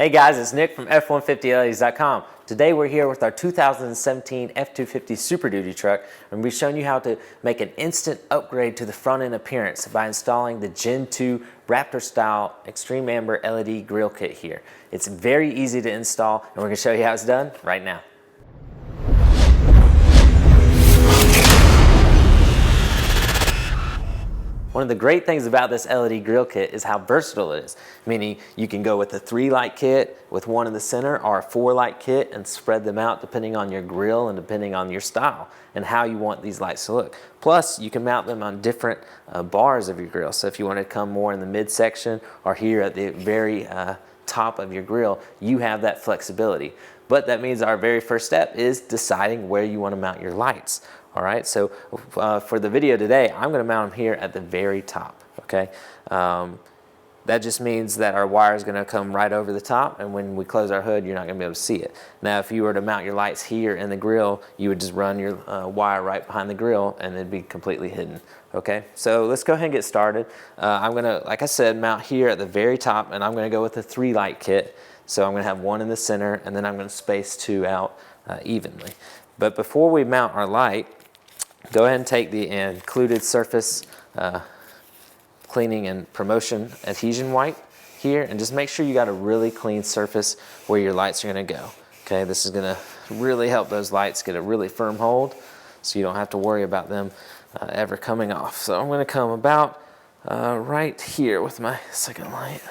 Hey guys, it's Nick from F150LEDs.com. Today we're here with our 2017 F250 Super Duty truck, and we've shown you how to make an instant upgrade to the front end appearance by installing the Gen 2 Raptor style Extreme Amber LED grill kit here. It's very easy to install, and we're going to show you how it's done right now. One of the great things about this LED grill kit is how versatile it is, meaning you can go with a 3-light kit with one in the center or a 4-light kit and spread them out depending on your grill and depending on your style and how you want these lights to look. Plus, you can mount them on different bars of your grill. So if you want to come more in the midsection or here at the very top of your grill, you have that flexibility. But that means our very first step is deciding where you want to mount your lights. All right, so for the video today, I'm going to mount them here at the very top, okay? That just means that our wire is going to come right over the top, and when we close our hood, you're not going to be able to see it. Now, if you were to mount your lights here in the grill, you would just run your wire right behind the grill, and it'd be completely hidden, okay? So let's go ahead and get started. I'm going to, like I said, mount here at the very top, and I'm going to go with a 3-light kit. So I'm going to have one in the center, and then I'm going to space 2 out evenly. But before we mount our light, go ahead and take the included surface cleaning and promotion adhesion wipe here, and just make sure you got a really clean surface where your lights are going to go. Okay, this is going to really help those lights get a really firm hold, so you don't have to worry about them ever coming off. So I'm going to come about right here with my second light.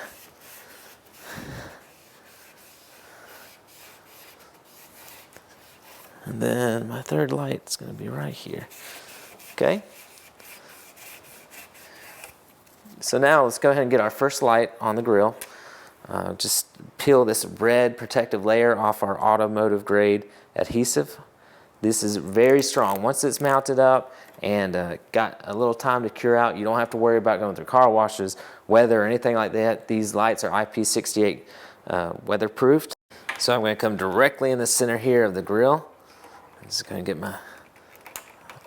And then my third light is going to be right here. Okay? So now let's go ahead and get our first light on the grill. Just peel this red protective layer off our automotive grade adhesive. This is very strong. Once it's mounted up and got a little time to cure out, you don't have to worry about going through car washes, weather, or anything like that. These lights are IP68 weatherproofed. So I'm going to come directly in the center here of the grill. I'm just going to get my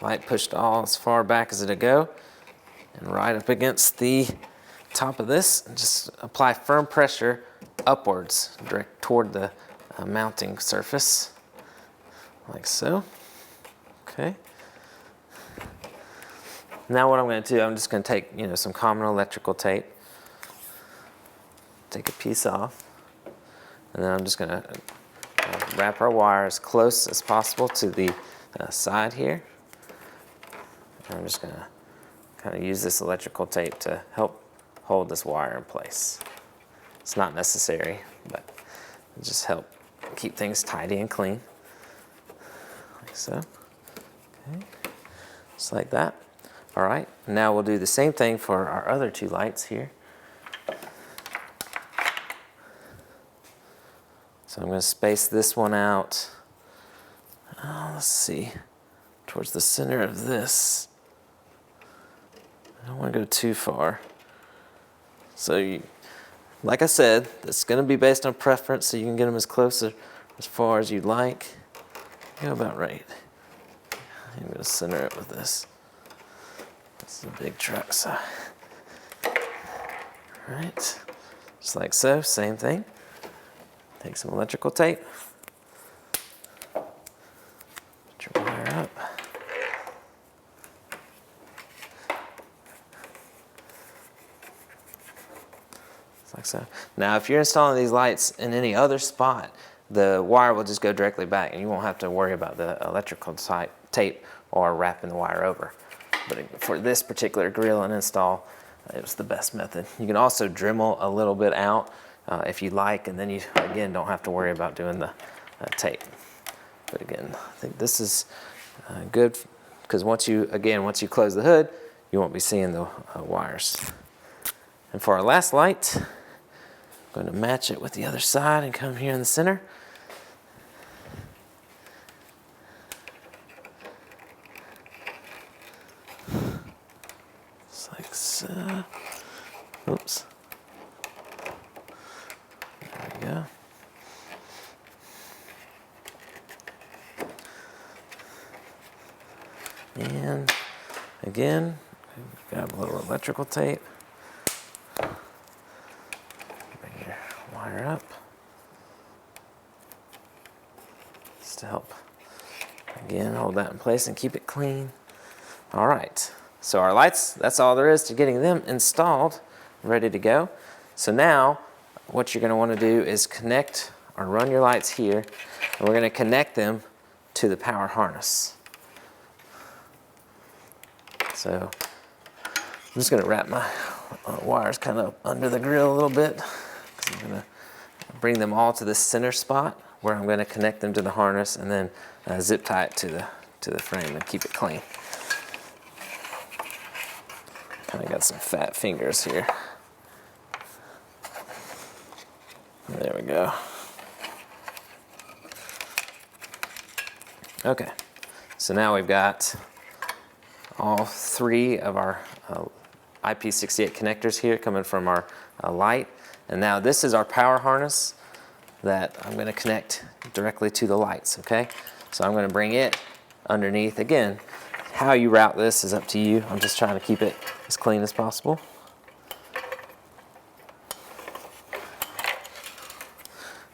light pushed all as far back as it'll go, and right up against the top of this, and just apply firm pressure upwards, direct toward the mounting surface, like so. Okay. Now what I'm going to do, I'm just going to take some common electrical tape, take a piece off, and then I'm just going to wrap our wire as close as possible to the side here. And I'm just going to kind of use this electrical tape to help hold this wire in place. It's not necessary, but it just help keep things tidy and clean, like so. Okay, just like that. All right, now we'll do the same thing for our other 2 lights here. So I'm going to space this one out, let's see, towards the center of this. I don't want to go too far. So like I said, it's going to be based on preference, so you can get them as close or as far as you'd like. Go about right. I'm going to center it with this. This is a big truck, so. All right, just like so, same thing. Take some electrical tape, put your wire up. Just like so. Now, if you're installing these lights in any other spot, the wire will just go directly back, and you won't have to worry about the electrical tape or wrapping the wire over. But for this particular grill and install, it was the best method. You can also Dremel a little bit out if you like, and then you again don't have to worry about doing the tape. But again, I think this is good because once you close the hood, you won't be seeing the wires. And for our last light, I'm going to match it with the other side and come here in the center. Just like so. Oops. There we go. And again, got a little electrical tape. Bring your wire up. to help, again, hold that in place and keep it clean. All right, so our lights, that's all there is to getting them installed, ready to go. So now, what you're gonna wanna do is connect or run your lights here, and we're gonna connect them to the power harness. So I'm just gonna wrap my wires kind of under the grill a little bit, because I'm gonna bring them all to the center spot where I'm gonna connect them to the harness and then zip tie it to the frame and keep it clean. Kind of got some fat fingers here. There we go. Okay, so now we've got all three of our IP68 connectors here coming from our light. And now this is our power harness that I'm going to connect directly to the lights, okay? So I'm going to bring it underneath. Again, how you route this is up to you. I'm just trying to keep it as clean as possible.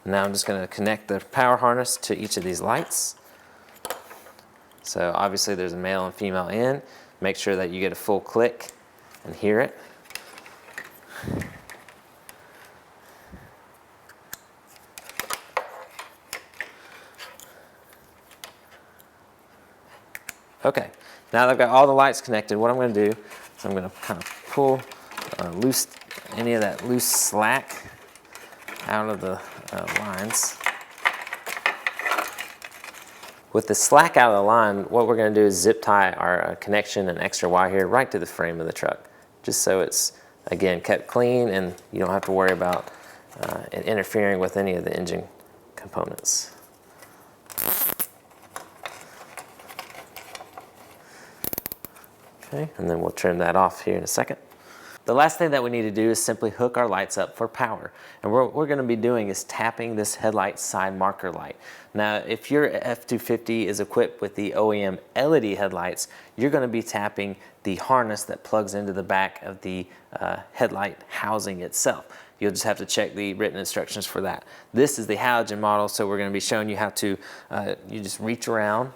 Now I'm just going to connect the power harness to each of these lights. So obviously there's a male and female in. Make sure that you get a full click and hear it. Okay, now that I've got all the lights connected, what I'm going to do is I'm going to kind of pull loose any of that loose slack out of the lines. With the slack out of the line, what we're going to do is zip tie our connection and extra wire here right to the frame of the truck, just so it's, again, kept clean and you don't have to worry about it interfering with any of the engine components. Okay, and then we'll trim that off here in a second. The last thing that we need to do is simply hook our lights up for power. And what we're going to be doing is tapping this headlight side marker light. Now, if your F250 is equipped with the OEM LED headlights, you're going to be tapping the harness that plugs into the back of the headlight housing itself. You'll just have to check the written instructions for that. This is the halogen model, so we're going to be showing you how to, you just reach around.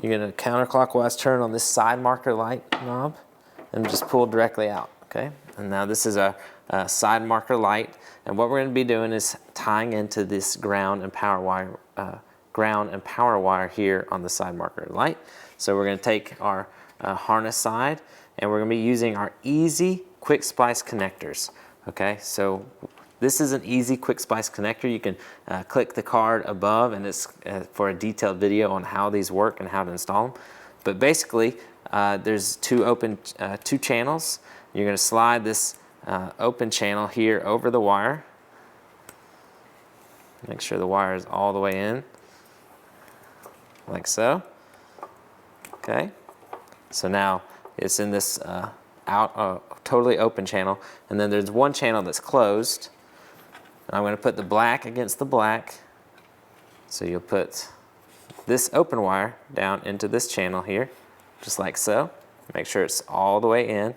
You're going to counterclockwise turn on this side marker light knob and just pull directly out, okay? And now this is a side marker light, and what we're going to be doing is tying into this ground and power wire here on the side marker light. So we're going to take our harness side, and we're going to be using our easy quick splice connectors, okay? So this is an easy quick splice connector. You can click the card above, and it's for a detailed video on how these work and how to install them. But basically, there's two channels. You're going to slide this open channel here over the wire. Make sure the wire is all the way in, like so. Okay. So now it's in this totally open channel, and then there's one channel that's closed. And I'm going to put the black against the black. So you'll put this open wire down into this channel here, just like so. Make sure it's all the way in.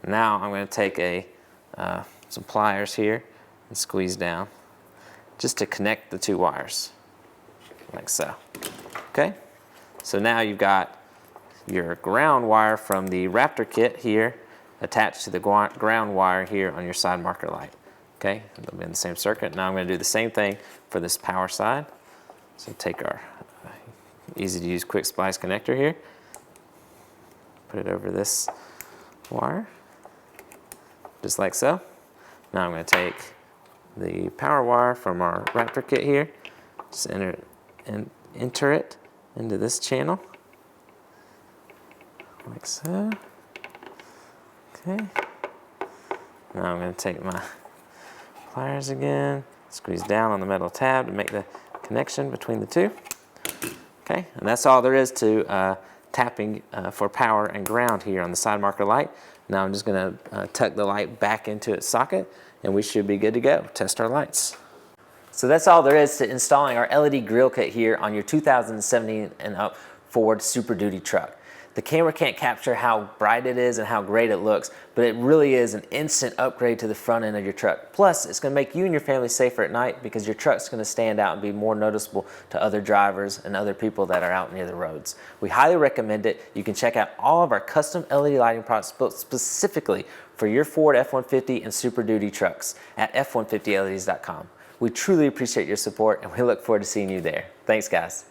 Now I'm going to take some pliers here and squeeze down just to connect the two wires, like so. Okay, so now you've got your ground wire from the Raptor kit here attached to the ground wire here on your side marker light. Okay, they'll be in the same circuit. Now I'm going to do the same thing for this power side. So take our easy to use quick splice connector here, put it over this wire, just like so. Now I'm going to take the power wire from our Raptor kit here, just enter it into this channel, like so. Okay. Now I'm going to take my pliers again, squeeze down on the metal tab to make the connection between the two. Okay, and that's all there is to tapping for power and ground here on the side marker light. Now I'm just going to tuck the light back into its socket, and we should be good to go. Test our lights. So that's all there is to installing our LED grill kit here on your 2017 and up Ford Super Duty truck. The camera can't capture how bright it is and how great it looks, but it really is an instant upgrade to the front end of your truck. Plus, it's gonna make you and your family safer at night because your truck's gonna stand out and be more noticeable to other drivers and other people that are out near the roads. We highly recommend it. You can check out all of our custom LED lighting products built specifically for your Ford F-150 and Super Duty trucks at f150leds.com. We truly appreciate your support and we look forward to seeing you there. Thanks, guys.